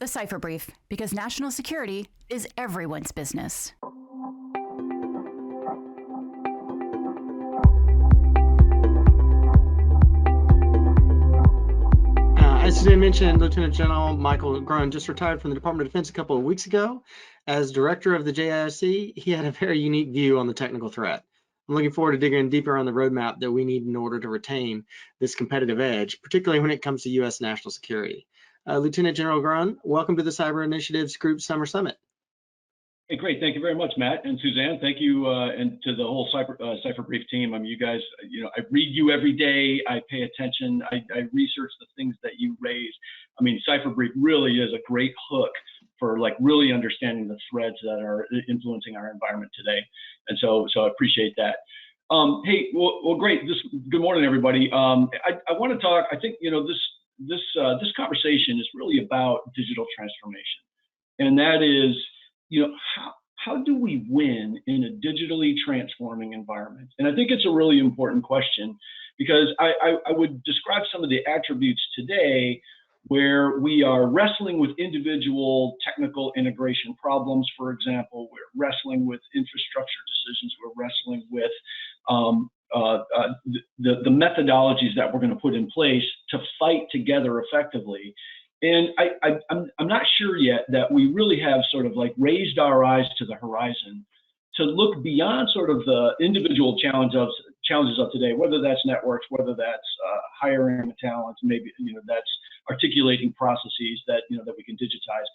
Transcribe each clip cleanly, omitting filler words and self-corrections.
The Cipher Brief, because national security is everyone's business. As I mentioned, Lieutenant General Michael Groen just retired from the Department of Defense a couple of weeks ago. As director of the JISC, he had a very unique view on the technical threat. I'm looking forward to digging deeper on the roadmap that we need in order to retain this competitive edge, particularly when it comes to U.S. national security. Lieutenant General Groen, welcome to the Cyber Initiatives Group Summer Summit. Hey, great. Thank you very much, Matt and Suzanne. Thank you, and to the whole Cipher Brief team. I mean, you guys, I read you every day. I pay attention. I research the things that you raise. I mean, Cipher Brief really is a great hook for like really understanding the threads that are influencing our environment today. And so I appreciate that. Hey, well, great. Good morning, everybody. I want to talk. I think this conversation is really about digital transformation, and that is, how do we win in a digitally transforming environment? And I think it's a really important question, because I would describe some of the attributes today where we are wrestling with individual technical integration problems. For example, we're wrestling with infrastructure decisions. We're wrestling with the methodologies that we're going to put in place to fight together effectively. And I'm not sure yet that we really have sort of like raised our eyes to the horizon to look beyond sort of the individual challenges of today, whether that's networks, whether that's hiring talent, maybe that's articulating processes that that we can digitize.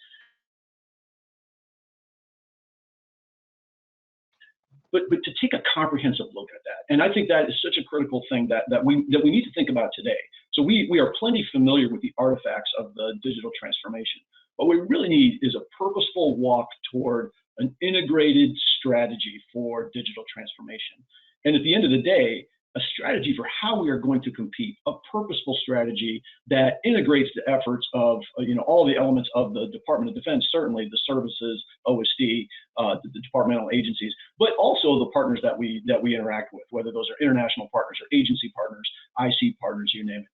But to take a comprehensive look at that, and I think that is such a critical thing that we need to think about today. So we are plenty familiar with the artifacts of the digital transformation. What we really need is a purposeful walk toward an integrated strategy for digital transformation. And at the end of the day, a strategy for how we are going to compete, a purposeful strategy that integrates the efforts of all the elements of the Department of Defense, certainly the services, OSD, the departmental agencies, but also the partners that we interact with, whether those are international partners or agency partners, IC partners, you name it.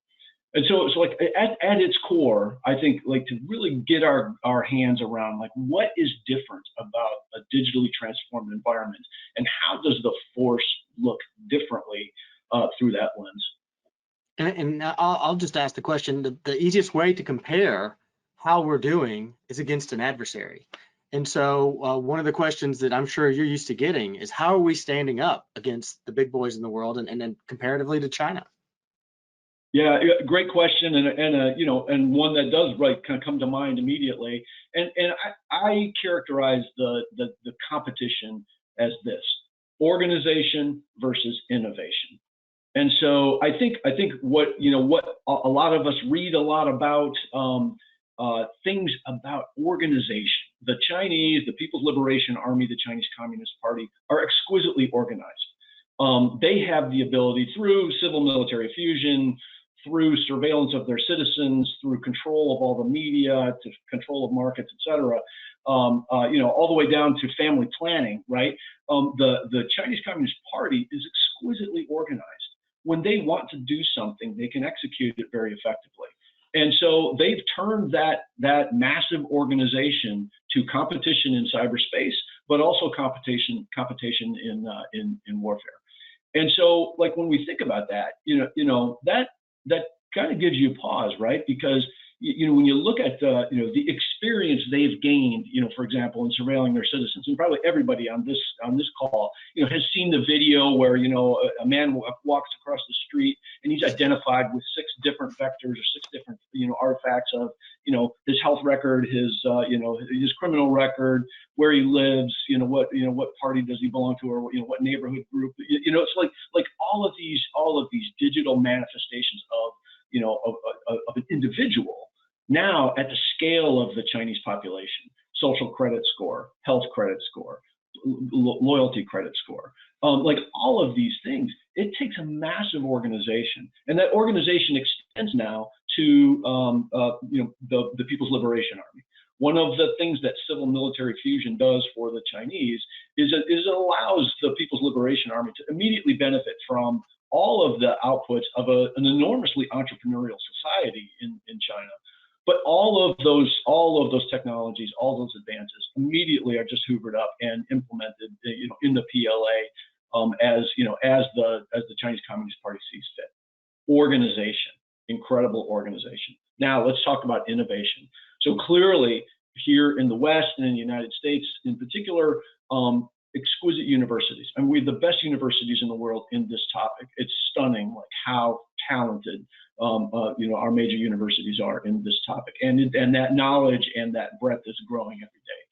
And so like at its core, I think like to really get our hands around like what is different about a digitally transformed environment, and how does the force look differently through that lens. And I'll just ask the question, the easiest way to compare how we're doing is against an adversary. And so one of the questions that I'm sure you're used to getting is, how are we standing up against the big boys in the world and then comparatively to China? Yeah, great question, and one that does kind of come to mind immediately. And I characterize the competition as this: organization versus innovation. And so I think what a lot of us read a lot about things about organization. The Chinese, the People's Liberation Army, the Chinese Communist Party are exquisitely organized. They have the ability through civil-military fusion, through surveillance of their citizens, through control of all the media, to control of markets, et cetera, all the way down to family planning, right? The Chinese Communist Party is exquisitely organized. When they want to do something, they can execute it very effectively. And so they've turned that massive organization to competition in cyberspace, but also competition in warfare. And so, like when we think about that, that kind of gives you a pause, right? Because when you look at the experience they've gained, for example, in surveilling their citizens, and probably everybody on this call, has seen the video where a man walks across the street and he's identified with 6 different vectors or 6 different artifacts of his health record, his criminal record, where he lives, what party does he belong to, or what neighborhood group. It's like all of these digital manifestations of an individual. Now, at the scale of the Chinese population, social credit score, health credit score, loyalty credit score, like all of these things, it takes a massive organization, and that organization extends now to the People's Liberation Army. One of the things that civil military fusion does for the Chinese is it allows the People's Liberation Army to immediately benefit from all of the outputs of an enormously entrepreneurial society in China. But all of those technologies, all those advances immediately are just hoovered up and implemented, in the PLA, as the Chinese Communist Party sees fit. Organization, incredible organization. Now let's talk about innovation. So clearly here in the West and in the United States in particular, exquisite universities. And we have the best universities in the world in this topic. It's stunning, like how talented our major universities are in this topic, and that knowledge and that breadth is growing every day.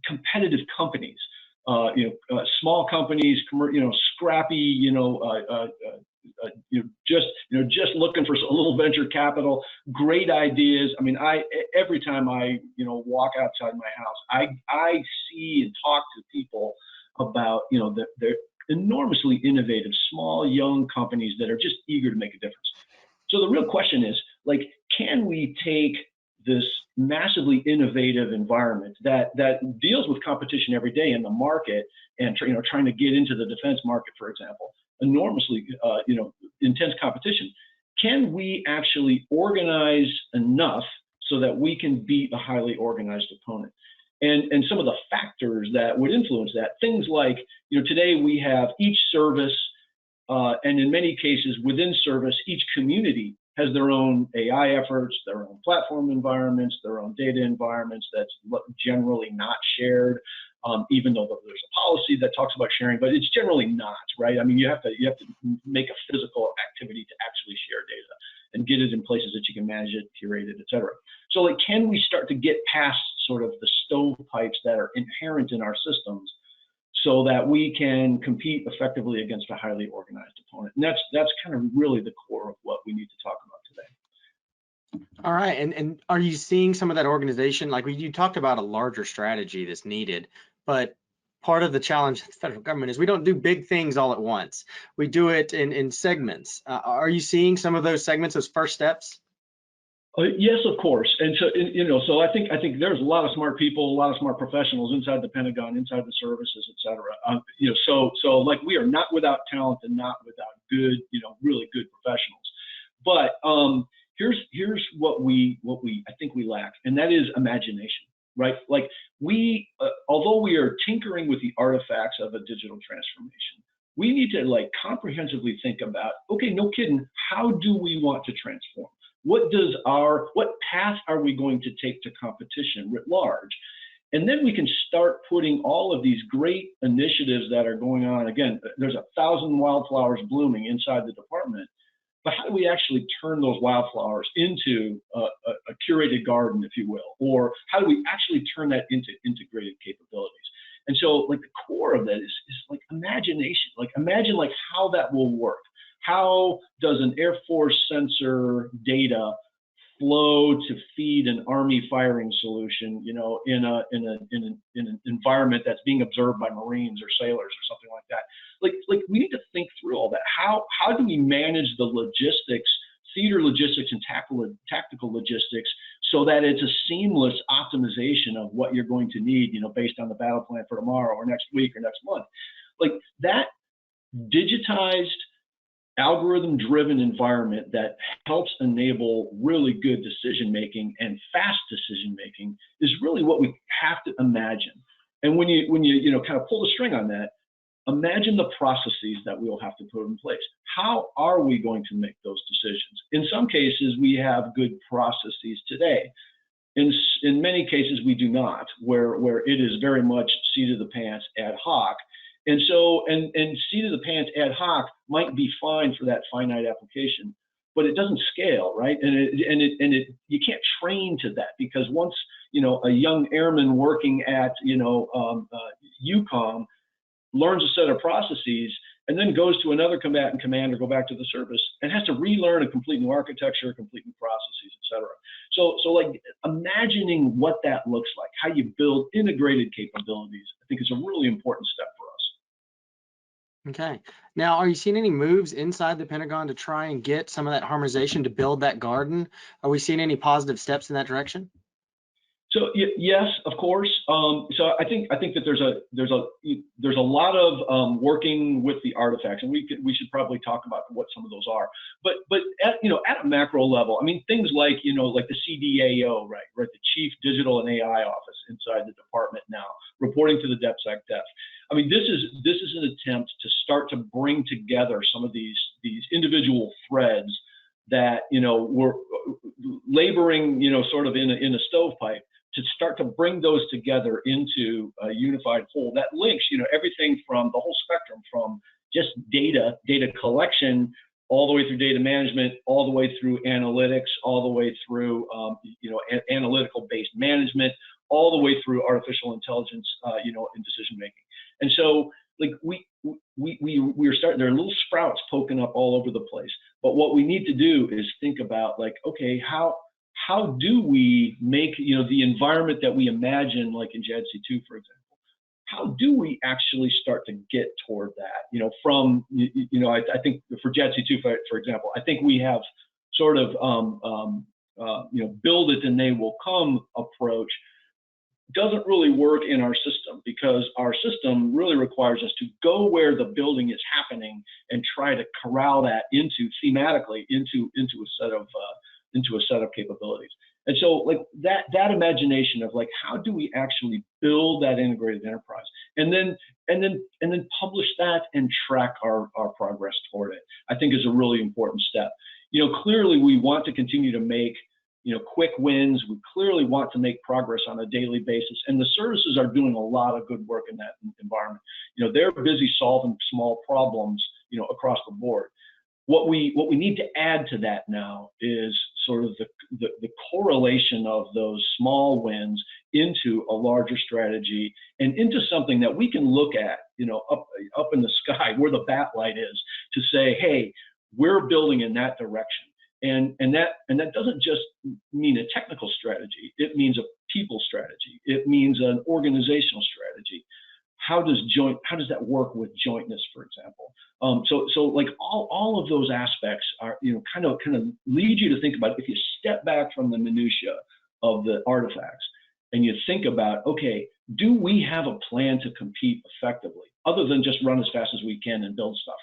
Competitive companies, small companies, scrappy, just looking for a little venture capital, great ideas. I mean, every time I walk outside my house, I see and talk to people about they're enormously innovative, small, young companies that are just eager to make a difference. So the real question is, like, can we take this massively innovative environment that deals with competition every day in the market and trying to get into the defense market, for example, enormously intense competition? Can we actually organize enough so that we can beat a highly organized opponent? And some of the factors that would influence that, things like, today we have each service, and in many cases within service, each community has their own AI efforts, their own platform environments, their own data environments that's generally not shared, even though there's a policy that talks about sharing, but it's generally not, right? I mean, you have to make a physical activity to actually share data and get it in places that you can manage it, curate it, et cetera. So, like, can we start to get past sort of the stovepipes that are inherent in our systems so that we can compete effectively against a highly organized opponent? And that's kind of really the core of what we need to talk about today. All right, and are you seeing some of that organization? Like you talked about a larger strategy that's needed, but part of the challenge of the federal government is we don't do big things all at once. We do it in segments. Are you seeing some of those segments, those first steps? Yes, of course. And so, so I think there's a lot of smart people, a lot of smart professionals inside the Pentagon, inside the services, et cetera. So like, we are not without talent and not without good, really good professionals. But here's what I think we lack, and that is imagination, right? Like, although we are tinkering with the artifacts of a digital transformation, we need to, like, comprehensively think about, okay, no kidding, how do we want to transform? What path are we going to take to competition writ large? And then we can start putting all of these great initiatives that are going on. Again, there's 1,000 wildflowers blooming inside the department, but how do we actually turn those wildflowers into a curated garden, if you will? Or how do we actually turn that into integrated capabilities? And so, like, the core of that is like imagination. Like, imagine, like, how that will work. How does an Air Force sensor data flow to feed an Army firing solution, in an environment that's being observed by Marines or sailors or something like that? Like we need to think through all that. How do we manage the logistics, theater logistics and tactical logistics, so that it's a seamless optimization of what you're going to need, based on the battle plan for tomorrow or next week or next month? Like, that digitized, algorithm-driven environment that helps enable really good decision-making and fast decision-making is really what we have to imagine. And when you kind of pull the string on that, imagine the processes that we'll have to put in place. How are we going to make those decisions? In some cases, we have good processes today. In many cases, we do not, where it is very much seat of the pants ad hoc. And so, and seat of the pants ad hoc might be fine for that finite application, but it doesn't scale, right? And you can't train to that, because once a young airman working at UCOM learns a set of processes and then goes to another combatant command or go back to the service and has to relearn a complete new architecture, complete new processes, et cetera. So like, imagining what that looks like, how you build integrated capabilities, I think is a really important step for us. Okay. Now, are you seeing any moves inside the Pentagon to try and get some of that harmonization to build that garden? Are we seeing any positive steps in that direction? So yes, of course. So I think that there's a lot of working with the artifacts, and we should probably talk about what some of those are. But at a macro level, I mean things like like the CDAO, right, the Chief Digital and AI Office inside the department now, reporting to the DepSecDef. I mean this is an attempt to start to bring together some of these individual threads that were laboring sort of in a stovepipe, to start to bring those together into a unified whole that links, everything from the whole spectrum, from just data collection, all the way through data management, all the way through analytics, all the way through, analytical-based management, all the way through artificial intelligence, in decision making. And so, like we're starting. There are little sprouts poking up all over the place. But what we need to do is think about, like, okay, how do we make the environment that we imagine, like in JADC2, for example, how do we actually start to get toward that? From I think for JADC2, for example, I think we have sort of build it and they will come approach doesn't really work in our system, because our system really requires us to go where the building is happening and try to corral that thematically into a set of capabilities. And so, like that imagination of, like, how do we actually build that integrated enterprise, and then publish that and track our progress toward it, I think is a really important step. Clearly we want to continue to make quick wins. We clearly want to make progress on a daily basis, and the services are doing a lot of good work in that environment. They're busy solving small problems across the board. What we need to add to that now is sort of the correlation of those small wins into a larger strategy, and into something that we can look at, up in the sky where the bat light is, to say, hey, we're building in that direction. And that doesn't just mean a technical strategy. It means a people strategy. It means an organizational strategy. How does that work with jointness, for example? So like all of those aspects are, kind of lead you to think about, if you step back from the minutia of the artifacts and you think about, okay, do we have a plan to compete effectively, other than just run as fast as we can and build stuff?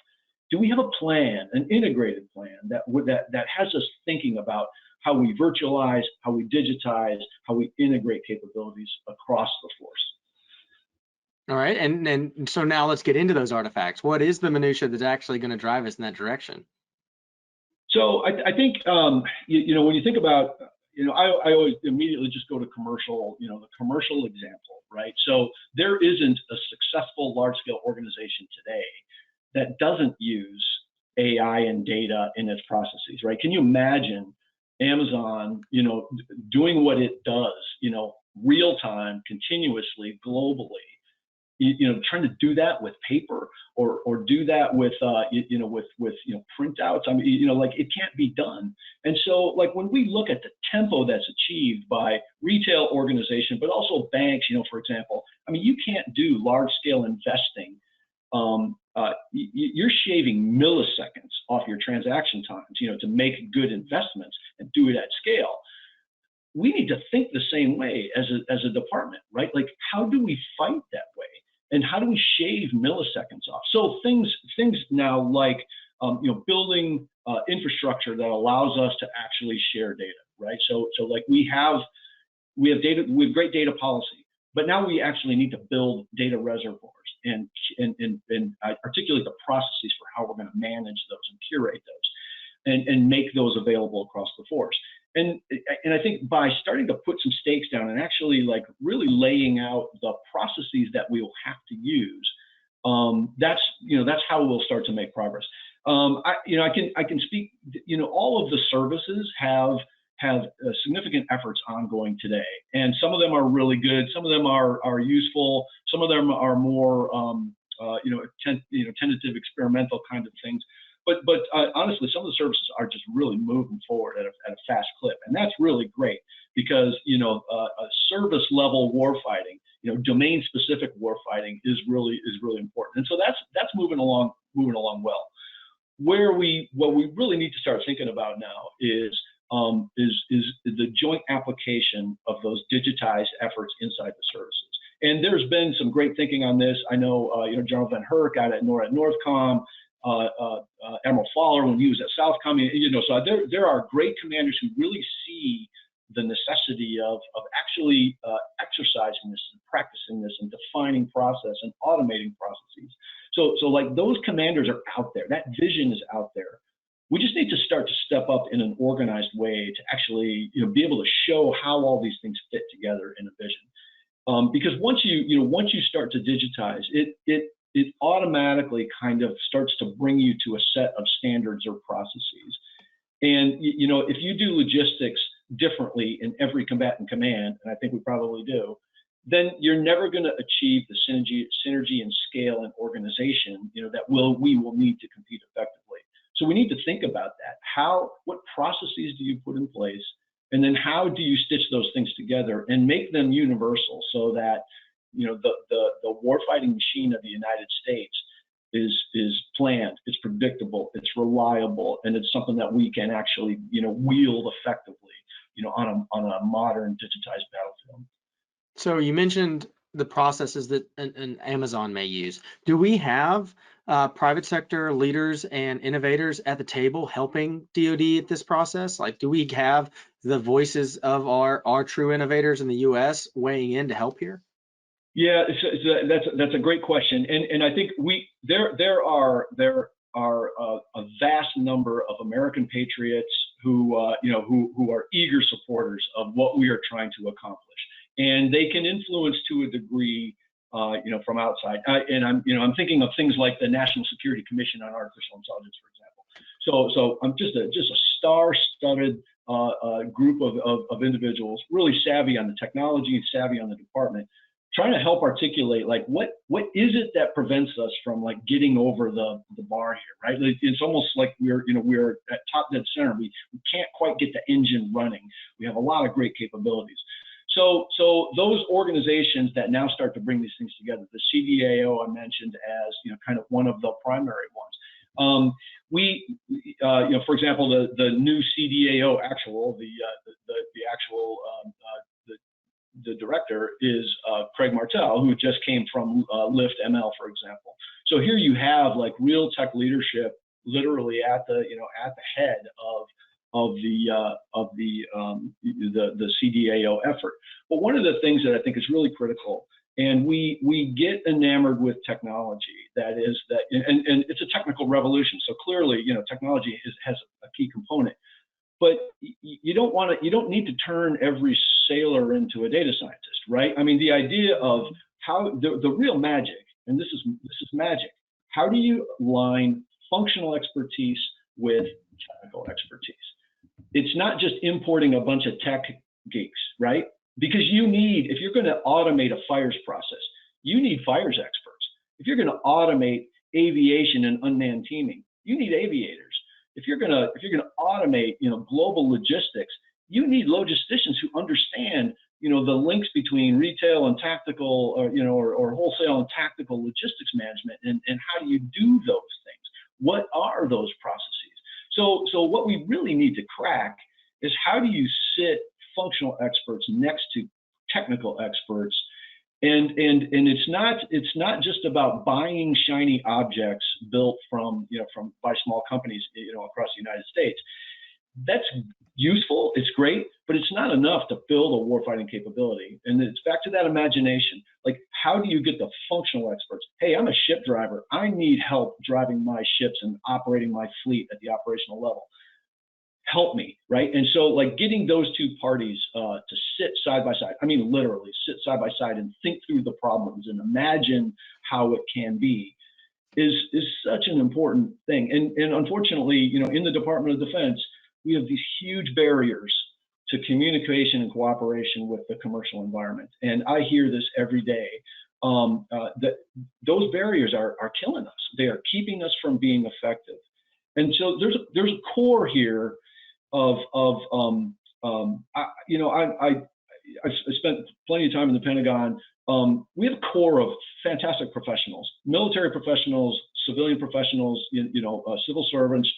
Do we have a plan, an integrated plan that has us thinking about how we virtualize, how we digitize, how we integrate capabilities across the force? All right, and so now let's get into those artifacts. What is the minutia that's actually going to drive us in that direction? So I think when you think about, I always immediately just go to commercial, the commercial example, right? So there isn't a successful large-scale organization today that doesn't use AI and data in its processes, right? Can you imagine Amazon, doing what it does, real time, continuously, globally, trying to do that with paper, or do that with printouts? I mean, like, it can't be done. And so, like, when we look at the tempo that's achieved by retail organization, but also banks, for example, I mean, you can't do large scale investing. You're shaving milliseconds off your transaction times, to make good investments and do it at scale. We need to think the same way as a department, right? Like, how do we fight that way? And how do we shave milliseconds off? So things now, like, building infrastructure that allows us to actually share data, right? So like we have data, we have great data policy, but now we actually need to build data reservoirs and articulate the processes for how we're going to manage those and curate those, and make those available across the force. And I think by starting to put some stakes down and actually, like, really laying out the processes that we will have to use, that's how we'll start to make progress. I can speak. All of the services have significant efforts ongoing today, and some of them are really good. Some of them are useful. Some of them are more tentative, experimental kind of things. But honestly, some of the services are just really moving forward at a fast clip, and that's really great, because a service level warfighting, domain specific warfighting is really important, and so that's moving along well. What we really need to start thinking about now is is the joint application of those digitized efforts inside the services. And there's been some great thinking on this. I know, General Van Herk out at Northcom, Admiral Fowler when he was at Southcom, so there are great commanders who really see the necessity of actually exercising this and practicing this and defining process and automating processes. So like those commanders are out there. That vision is out there. We just need to start to step up in an organized way to actually, be able to show how all these things fit together in a vision. Because once you start to digitize, it automatically kind of starts to bring you to a set of standards or processes. And if you do logistics differently in every combatant command, and I think we probably do, then you're never going to achieve the synergy and scale and organization that we will need to compete effectively. So we need to think about that. What processes do you put in place, and then how do you stitch those things together and make them universal so that the warfighting machine of the United States is planned, it's predictable, it's reliable, and it's something that we can actually wield effectively on a modern digitized battlefield. So you mentioned the processes that an Amazon may use. Do we have private sector leaders and innovators at the table helping DoD at this process? Like, do we have the voices of our true innovators in the U.S. weighing in to help here? Yeah, that's a great question, and I think there are a vast number of American patriots who are eager supporters of what we are trying to accomplish, and they can influence to a degree, from outside. And I'm thinking of things like the National Security Commission on Artificial Intelligence, for example. So I'm just a star-studded group of individuals, really savvy on the technology and savvy on the department, trying to help articulate like what is it that prevents us from like getting over the bar here, right? It's almost like we're at top dead center. We can't quite get the engine running. We have a lot of great capabilities. So those organizations that now start to bring these things together, the CDAO I mentioned as kind of one of the primary ones. For example, the new CDAO actual, the director is Craig Martell, who just came from Lift ML, for example. So here you have like real tech leadership, literally at the head of the CDAO effort. But one of the things that I think is really critical, and we get enamored with technology, and it's a technical revolution. So clearly, technology has a key component. But you don't need to turn every sailor into a data scientist, right? I mean, the idea of how the real magic, and this is magic. How do you align functional expertise with technical expertise? It's not just importing a bunch of tech geeks, right? Because if you're going to automate a fires process, you need fires experts. If you're going to automate aviation and unmanned teaming, you need aviators. If you're going to automate, global logistics, you need logisticians who understand, the links between retail and tactical, or wholesale and tactical logistics management, and how do you do those things? What are those processes? So what we really need to crack is how do you sit functional experts next to technical experts, and it's not just about buying shiny objects built by small companies across the United States. That's useful, it's great, but it's not enough to build a warfighting capability. And it's back to that imagination. Like, how do you get the functional experts? Hey, I'm a ship driver. I need help driving my ships and operating my fleet at the operational level. Help me, right? And so like getting those two parties to sit side by side, I mean literally sit side by side and think through the problems and imagine how it can be is such an important thing. And unfortunately, in the Department of Defense, we have these huge barriers to communication and cooperation with the commercial environment. And I hear this every day, that those barriers are killing us. They are keeping us from being effective. And so there's a core here of I spent plenty of time in the Pentagon. We have a core of fantastic professionals, military professionals, civilian professionals, civil servants,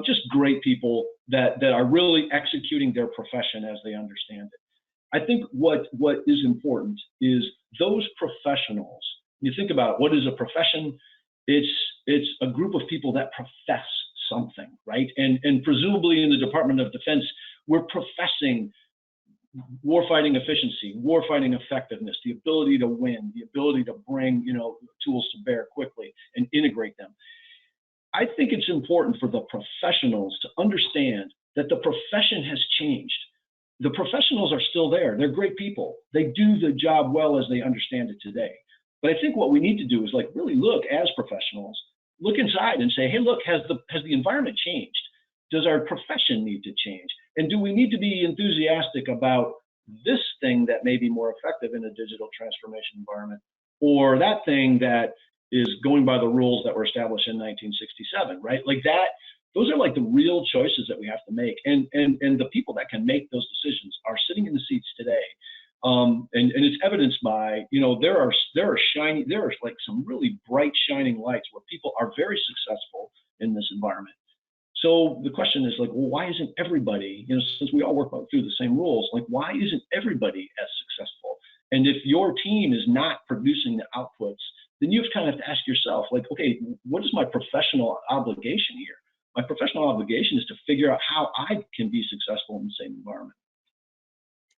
just great people that are really executing their profession as they understand it. I think what is important is those professionals. You think about it, what is a profession? It's a group of people that profess something, right? And presumably in the Department of Defense, we're professing warfighting efficiency, warfighting effectiveness, the ability to win, the ability to bring tools to bear quickly and integrate them. I think it's important for the professionals to understand that the profession has changed. The professionals are still there. They're great people. They do the job well as they understand it today. But I think what we need to do is really look as professionals, look inside and say, hey, look, has the environment changed? Does our profession need to change? And do we need to be enthusiastic about this thing that may be more effective in a digital transformation environment, or that thing that is going by the rules that were established in 1967, right? Like that, those are like the real choices that we have to make. And the people that can make those decisions are sitting in the seats today. And it's evidenced by, there are like some really bright shining lights where people are very successful in this environment. So the question is well, why isn't everybody, since we all work through the same rules, why isn't everybody as successful? And if your team is not producing the outputs, then you kind of have to ask yourself, okay, what is my professional obligation here? My professional obligation is to figure out how I can be successful in the same environment.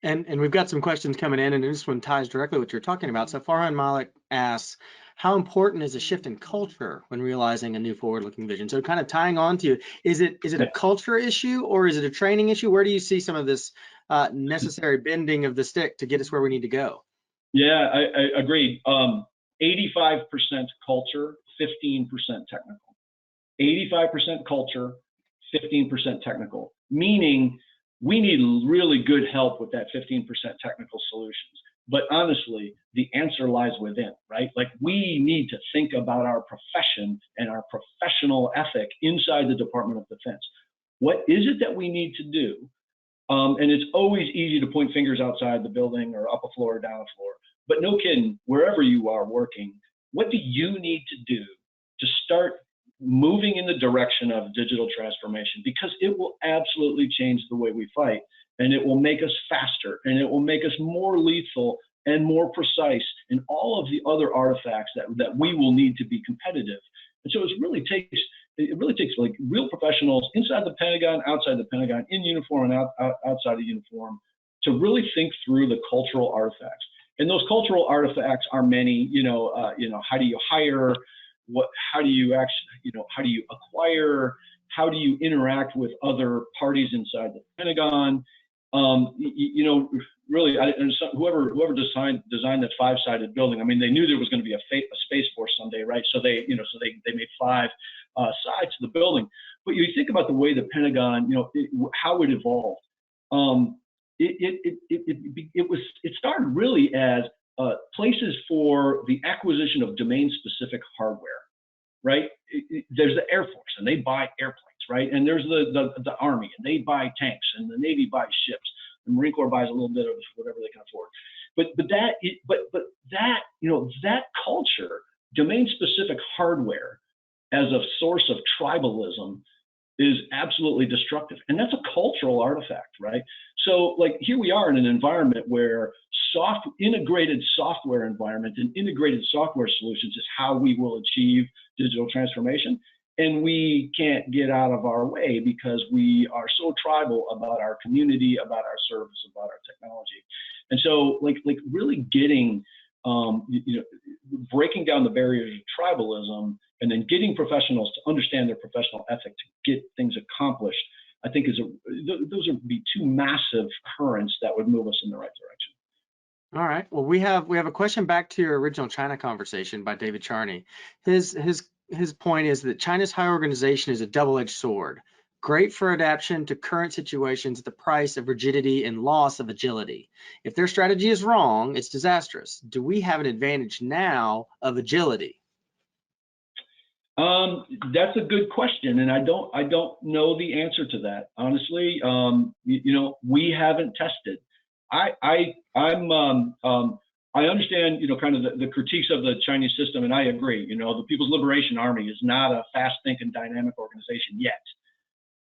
And we've got some questions coming in, and this one ties directly with what you're talking about. So Farhan Malik asks, how important is a shift in culture when realizing a new forward-looking vision? So kind of tying on to you, is it a culture issue or is it a training issue? Where do you see some of this necessary bending of the stick to get us where we need to go? Yeah, I agree. 85% culture, 15% technical. 85% culture, 15% technical, meaning we need really good help with that 15% technical solutions. But honestly, the answer lies within, right? We need to think about our profession and our professional ethic inside the Department of Defense. What is it that we need to do? And it's always easy to point fingers outside the building or up a floor or down a floor. But no kidding, wherever you are working, what do you need to do to start moving in the direction of digital transformation? Because it will absolutely change the way we fight, and it will make us faster, and it will make us more lethal and more precise in all of the other artifacts that we will need to be competitive. And so it really takes real professionals inside the Pentagon, outside the Pentagon, in uniform and outside the uniform, to really think through the cultural artifacts. And those cultural artifacts are many. How do you hire? How do you acquire? How do you interact with other parties inside the Pentagon? Really, whoever designed that 5-sided building, they knew there was going to be a space force someday, right? So they made 5 sides to the building. But you think about the way the Pentagon, how it evolved. It started really as places for the acquisition of domain-specific hardware, right? There's the Air Force, and they buy airplanes, right? And there's the Army, and they buy tanks, and the Navy buys ships. The Marine Corps buys a little bit of whatever they can afford. But that culture, domain-specific hardware, as a source of tribalism, is absolutely destructive. And that's a cultural artifact, right? So here we are in an environment where integrated software environment and integrated software solutions is how we will achieve digital transformation. And we can't get out of our way because we are so tribal about our community, about our service, about our technology. And so really getting, breaking down the barriers of tribalism, and then getting professionals to understand their professional ethic to get things accomplished, I think those would be 2 massive currents that would move us in the right direction. All right. Well, we have a question back to your original China conversation by David Charney. His point is that China's high organization is a double-edged sword, great for adaptation to current situations at the price of rigidity and loss of agility. If their strategy is wrong, it's disastrous. Do we have an advantage now of agility? That's a good question, and I don't know the answer to that, honestly. We haven't tested. I understand, kind of the critiques of the Chinese system, and I agree. The People's Liberation Army is not a fast-thinking, dynamic organization yet.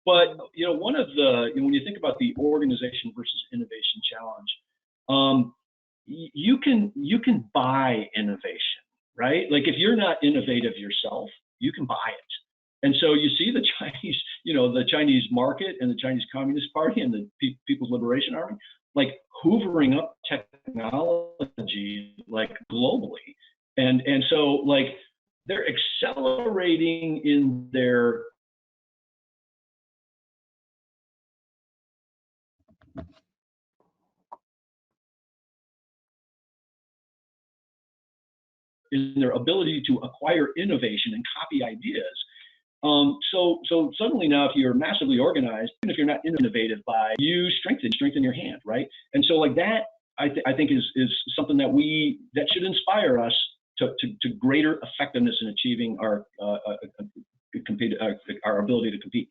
But one of the when you think about the organization versus innovation challenge, you can buy innovation, right? Like if you're not innovative yourself, you can buy it. And so you see the Chinese, the Chinese market and the Chinese Communist Party and the People's Liberation Army, like hoovering up technology like globally, and so like they're accelerating in their ability to acquire innovation and copy ideas. So suddenly now, if you're massively organized, even if you're not innovative, you strengthen your hand, right? And so like that, I think is something that should inspire us to greater effectiveness in achieving our ability to compete.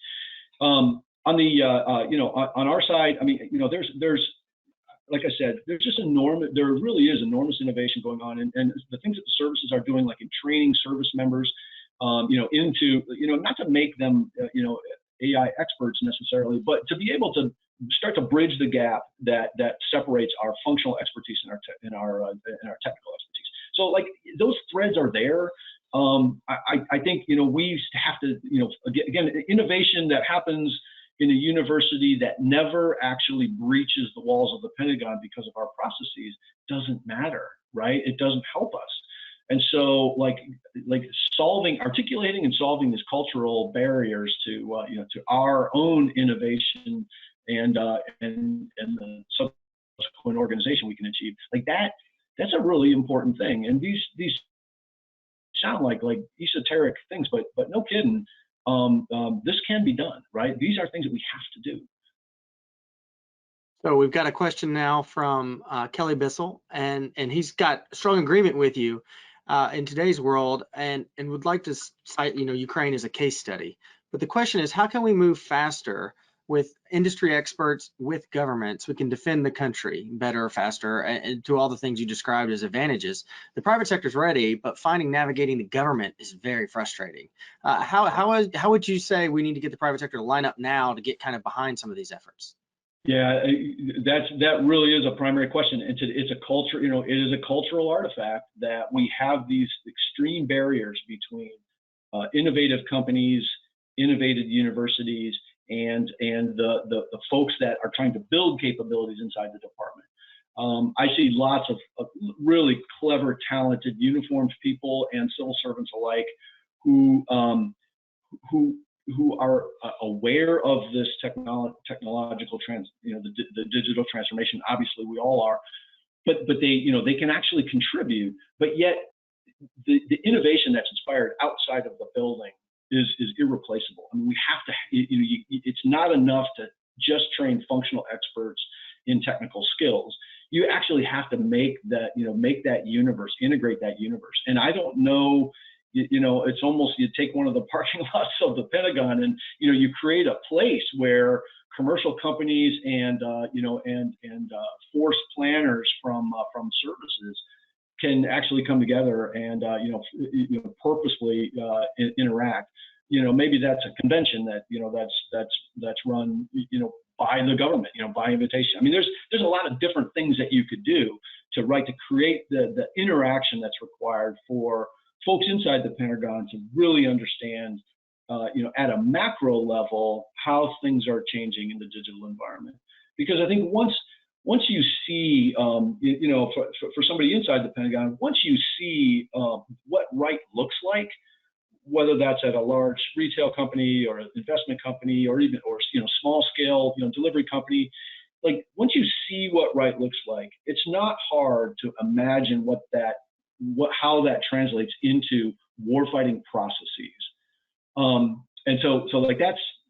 On our side, I mean, there's like I said, there really is enormous innovation going on, and the things that the services are doing, like in training service members, into, not to make them, AI experts necessarily, but to be able to start to bridge the gap that separates our functional expertise and our technical expertise. So like those threads are there. I think, we have to, again, innovation that happens in a university that never actually breaches the walls of the Pentagon because of our processes doesn't matter, right? It doesn't help us. And so like articulating and solving these cultural barriers to our own innovation and the subsequent organization we can achieve, like that's a really important thing. And these sound like esoteric things, but no kidding. This can be done, right? These are things that we have to do. So we've got a question now from Kelly Bissell, and he's got strong agreement with you in today's world, and would like to cite, Ukraine as a case study. But the question is, how can we move faster with industry experts, with governments? We can defend the country better, faster, and do all the things you described as advantages. The private sector's ready, but navigating the government is very frustrating. How would you say we need to get the private sector to line up now to get kind of behind some of these efforts? Yeah, that really is a primary question. It's a culture, it is a cultural artifact that we have these extreme barriers between innovative companies, innovative universities, and the folks that are trying to build capabilities inside the department. I see lots of really clever, talented, uniformed people and civil servants alike who are aware of this technological the digital transformation. Obviously, we all are, but they can actually contribute. But yet, the innovation that's inspired outside of the building is irreplaceable. I mean, we have to. It's not enough to just train functional experts in technical skills. You actually have to make that universe, integrate that universe. And I don't know. It's almost, you take one of the parking lots of the Pentagon and, you create a place where commercial companies and force planners from services can actually come together and, purposely interact. Maybe that's a convention that, that's run, by the government, by invitation. I mean, there's a lot of different things that you could do to create the interaction that's required for folks inside the Pentagon to really understand, at a macro level, how things are changing in the digital environment. Because I think once you see, for somebody inside the Pentagon, once you see what right looks like, whether that's at a large retail company or an investment company or small scale, delivery company, like once you see what right looks like, it's not hard to imagine how that translates into warfighting processes. And so like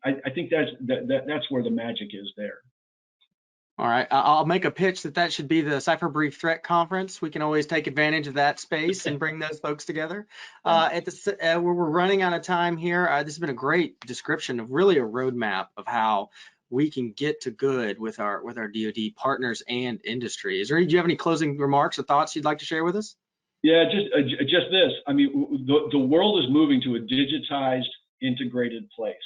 I think that's where the magic is there. All right, I'll make a pitch that should be the Cipher Brief Threat Conference. We can always take advantage of that space and bring those folks together. We're running out of time here. This has been a great description of really a roadmap of how we can get to good with our DoD partners and industry. Do you have any closing remarks or thoughts you'd like to share with us? Yeah, just this. I mean, the world is moving to a digitized, integrated place.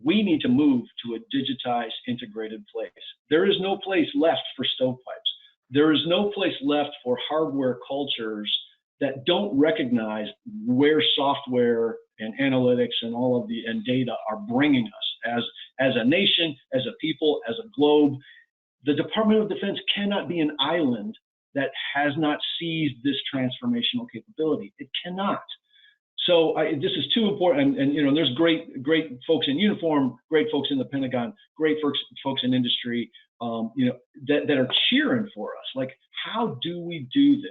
we need to move to a digitized, integrated place. There is no place left for stovepipes. There is no place left for hardware cultures that don't recognize where software and analytics and all of the and data are bringing us as a nation, as a people, as a globe. The Department of Defense cannot be an island that has not seized this transformational capability. It cannot. So this is too important, and you know, there's great folks in uniform, great folks in the Pentagon, great folks in industry, you know, that are cheering for us. Like, how do we do this?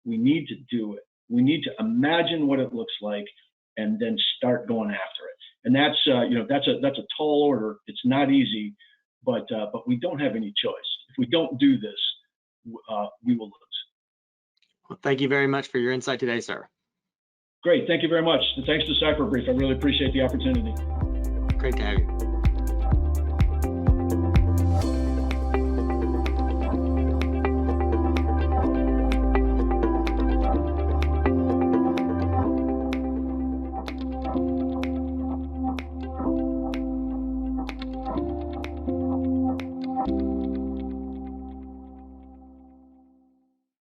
We need to do it. We need to imagine what it looks like, and then start going after it. And that's you know, that's a tall order. It's not easy, but we don't have any choice. If we don't do this, we will lose. Well, thank you very much for your insight today, sir. Great, thank you very much. And thanks to Cipher Brief. I really appreciate the opportunity. Great to have you.